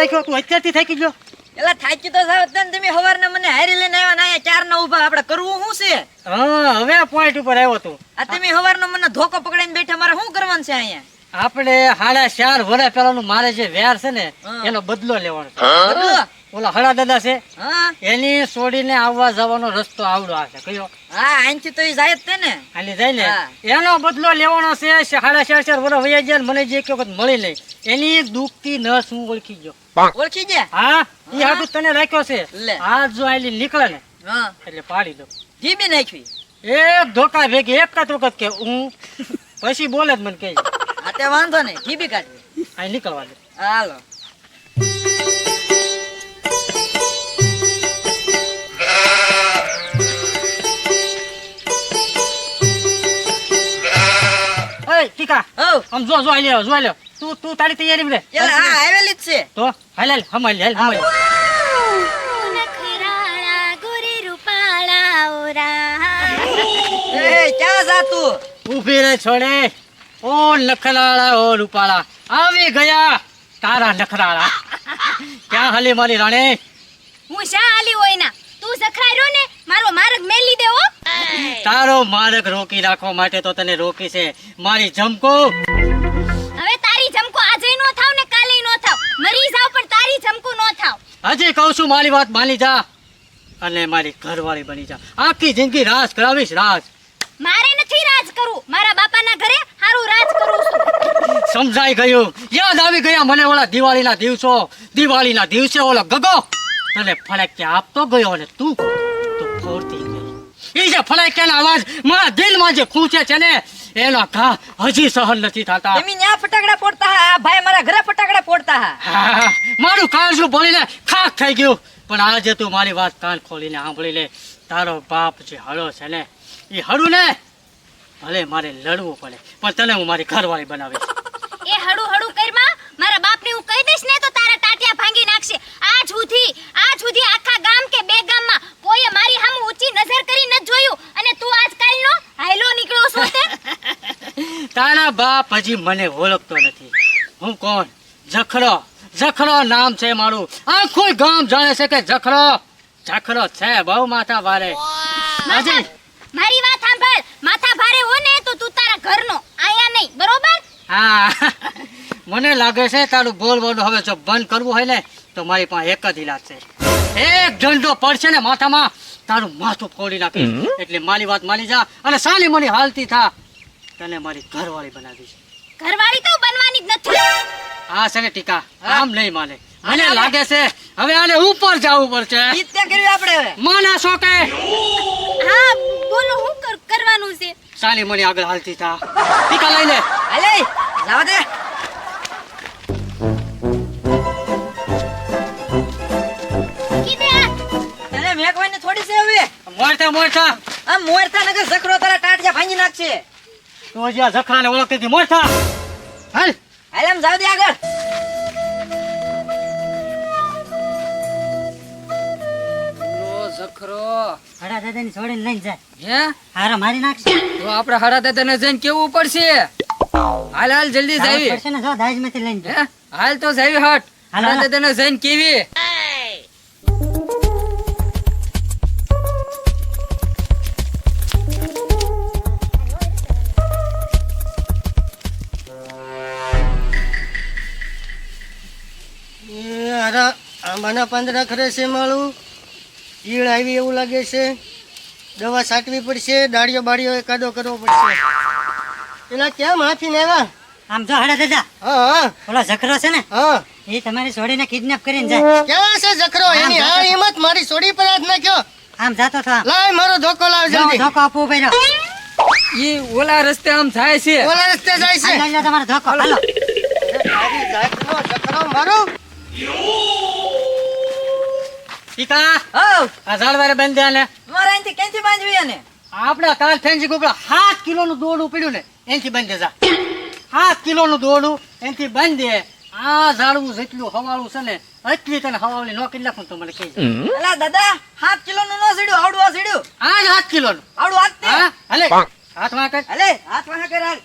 નાખ્યો તું અત્યારથી થાકી ગયો એલા થાકી તો સાવ તને તમે હવારના મને હારી લઈને આવ્યા ને અહીંયા ચાર ના ઊભા આપણે કરવું શું છે હા હવે પોઈન્ટ ઉપર આવ્યો તું આ તમે હવારનો મને ધોકો પકડીને બેઠા મારે શું કરવાનું છે અહીંયા આપણે 4.5 વર્ષ પહેલાનું મારે જે વેર છે ને હા. એનો બદલો લેવાનો છે બદલો? ઓલા હળા દાદા છે હા એની છોડીને આવવા જવાનો રસ્તો આવડો આ છે કયો હા અહીંથી તો ઈ જાય જ તે ને હાલી જાય ને હા. એનો બદલો લેવાનો છે 4.5 વર્ષ વયા ગયા ને મને જે એક વખત મળી નહીં એની દુખતી નસ હું ઓળખી ગયો ઓળખી ગયા હા ઈ હાટું તને રાખ્યો છે લે. આ જો આલી નીકળે ને હા એટલે પાડી દો જીબી નાખવી એક ધોકા ભેગી એક જ વખત કે હું પછી બોલે જ મને કહે આ તે વાંધો નહીં જીબી કાઢવી આ નીકળવા દે હાલો ઓય ટીકા ઓ આમ જો જો લે તું તારી તૈયારી રે એલા હા આવેલી જ છે તો હાલ હમાલી નખરાળા ગોરી રૂપાળા ઓરા એ ક્યાં જા તું ઊભી રે છોડે ઓ નખરાળા ઓ રૂપાળા આવી ગયા તારા નખરાળા ક્યાં હાલી મારી રાણી હું શા આલી હોય ના તું સખરાઈ રહ્યો ને મારો માર્ગ મેલી દે હો તારો માર્ગ રોકી રાખવા માટે તો તને રોકી છે મારી જમકો હવે તારી જમકો આજે નો થાવ ને કાલે નો થાવ મરી જાવ પણ તારી જમકો નો થાવ હજી કહું છું મારી વાત માની જા અને મારી ઘરવાળી બની જા આખી જિંદગી રાજ કરાવીશ રાજ મારે નથી રાજ કરવું મારા બાપાના ઘરે હારું રાજ કરું છું સમજાઈ ગયું યાદ આવી ગયા મને ઓલા દિવાળીના દિવસે ઓલો ગગો તને ફળાક્યા આપતો ગયો ને તું તો ફોડતી ગઈ એ જે ફળાક્યાનો અવાજ મારા દિલમાં જે ખૂંચે છે ને એનો ઘા હજી સહન નથી થતા તમે ન્યા ફટાકડા ફોડતા હા આ ભાઈ મારા ઘરે ફટાકડા ફોડતા હા હા, મારું કાળજું ભરીને ખાખ થઈ ગયું પણ આજે તું મારી વાત કાન ખોલીને સાંભળી લે તારો બાપ જે હળો છે ને એ હળું ને ભલે મારે લડવું પડે પણ તને હું મારી ઘરવાળી બનાવીશ એ હડુ હડુ કરમાં મારા બાપને હું કહી દઈશ ને તો તારા ટાટિયા ભાંગી નાખશે આજ સુધી આખા ગામ કે બે ગામમાં કોઈએ મારી સામે ઊંચી નજર કરી ન જોયું અને તું આજકાલનો હાયલો નીકળ્યો છો તે તારા બાપ હજી મને ઓળખતો નથી હું કોણ જખરો નામ છે મારું આખું ગામ જાણે છે કે જખરો છે બહુ માથા ભારે હજી મારી વાત સાંભળ માથા ભારે હો ને તો તું તારા ઘરનો આયા નહીં બરોબર હા મને લાગે છે તારું બોલવાનું હવે જો બંધ કરવું હોય ને તો મારી પાસે એક જ ઈલાજ છે એક ઝંડો પડશે ને માથામાં તારું માથું ફોડી નાખે એટલે મારી વાત માની જા અને સાલી મની હાલતી થા તને મારી ઘરવાળી બનાવી છે ઘરવાળી તો બનવાની જ નથી આ છે ને ટીકા આમ નહીં માને મને લાગે છે હવે આને ઉપર જવું પડશે ઈ જ ત્યાં કર્યું આપણે હવે માના છો કે હા બોલો હું કરવાનું છે સાલી મની આગળ હાલતી થા ટીકા લઈ લે હાલે જાવ દે કીધે આ તને મેકવાની થોડી છે હવે મોરતા આ મોરતા નગર ઝખરો તારા ટાટિયા ભાંગી નાખશે તું હજી આ જખરાને ઓળખતી હતી મોરતા હાલ હાલે એમ જાવ દે આગળ જખરો હડા દાદાની છોડીને લઈને જાય હે હારા મારી નાખશે તો આપણે હાડા દાદાને જઈને કેવું પડશે હાલ હાલ જલ્દી જાવી પડશે ને જો દાજમાંથી લઈને હે હાલ તો જાવી હટ હાલ, હાડા હાલ. દાદાને જઈને કેવી આંબાના પાંદડા ખરે છે માળું ઈળ આવી એવું લાગે છે દવા છાંટવી પડશે દાળીઓ બાળીઓ એકાદો કરવો પડશે એલા કેમ હાથી ને આવ્યા આમ જો હડા દાદા હા હા ઓલો જખરો છે ને હા એ તમારી છોડીને કિડનેપ કરીને જાય ક્યાં છે જખરો એની હા હિંમત મારી છોડી પર હાથ નાખ્યો આમ જાતો તો લાવ મારો ધોકો લાવ જલ્દી ધોકો આપવો પડ્યો ઈ ઓલા રસ્તે આમ જાય છે ઓલા રસ્તે જાય છે લઈ લો તમારો ધોકો હાલો તારી જાતનો જખરો મારો ટીકા હો આ ઝાડવારે બંધ ને મારે અહીંથી ક્યાંથી બાંધવી એને આપણે કાલ ફેન્સી ગોપડા 7 કિલોનું દોડું પડ્યું ને એનથી બંધ જા 7 કિલોનું દોડું એનથી બંધ દે આ ઝાડવું જેટલું હવાળું છે ને એટલી તને હવાળી નો કરી નાખું તો મને કહી એલા દાદા 7 કિલોનું નો સીડ્યું આવડું આ સીડ્યું આ જ 7 કિલોનું આવડું હાથ તે હા હલે હાથમાં કર હાલે હાથ વાહા કર હાલ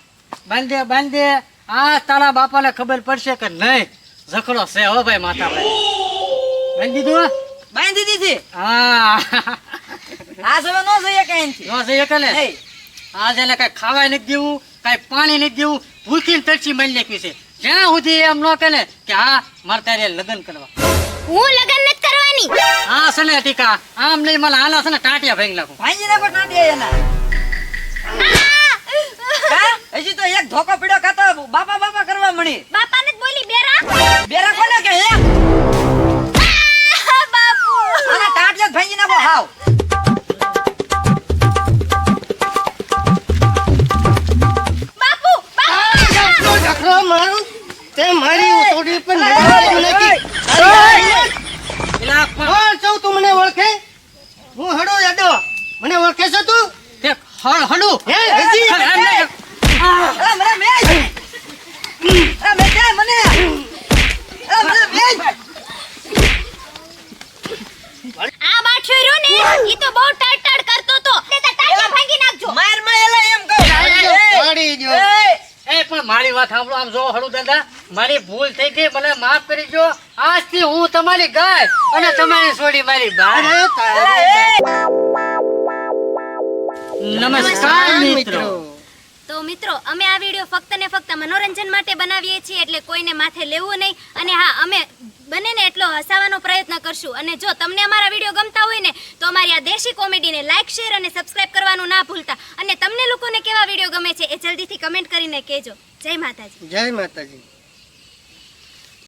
બંધ દે આ તારા બાપાને ખબર પડશે કે નહીં ઝઘડો છે હો ભાઈ માથા ભાઈ બાંધી દીધું બાંધી દીધી હા આ હવે નો જોઈએ કઈ નો જઈએ કે ને આજ એને કઈ ખાવાય નથી દેવું કઈ પાણી નથી દેવું ભૂખી તરસી મળી નાખી છે જ્યાં સુધી એમ ન કે ને કે હા મારે તારે લગ્ન કરવા હું લગન નથી કરવાની. હા છે ને ટીકા આમ નહીં મને આના છે ને ટાટિયા ભાંગી નાખું ભાંજી નાખો ટાંટિયા એના કા? હજી તો એક ધોકો પડ્યો કાતો બાપા બાપા કરવા મળી બાપાને જ બોલી બેરા. બેરા કોને કે હે બાપુ આના ટાંટિયા જ ભાંજી નાખો હાવ બાપુ ઝઘડો ઝઘડો મારું તે મારી ઉતોડી પર નજર નથી એલા પણ કોણ છો તું મને ઓળખે હું હડો યાદવ મને ઓળખે છો તું તે હડું હે હજી અરે મને મેજ અરે મેજ મને અરે મને મેજ આ બાઠ્યો રહ્યો ને ઈ તો બહુ ટડ કરતો તો તે ટાટિયા ભાંગી નાખજો. માર માં એલા એમ કહું પાડી જો એ એ પણ મારી વાત સાંભળો આમ જો હડું દાદા મારી ભૂલ થઈ ગઈ મને માફ કરી દો આજથી હું તમારી ગાય અને તમારી છોડી મારી બા અરે તારે નમસ્કાર મિત્રો તો મિત્રો અમે આ વિડીયો ફક્ત ને ફક્ત મનોરંજન માટે બનાવીએ છીએ એટલે કોઈને માથે લેવું નહીં અને હા અમે બને ને એટલો હસાવવાનો પ્રયત્ન કરશું અને જો તમને અમારા વિડીયો ગમતા હોય ને તો અમારી આ દેશી કોમેડીને લાઈક શેર અને સબસ્ક્રાઇબ કરવાનું ના ભૂલતા અને તમને લોકોને કેવા વિડીયો ગમે છે એ જલ્દીથી કમેન્ટ કરીને કહેજો. જય માતાજી. જય માતાજી.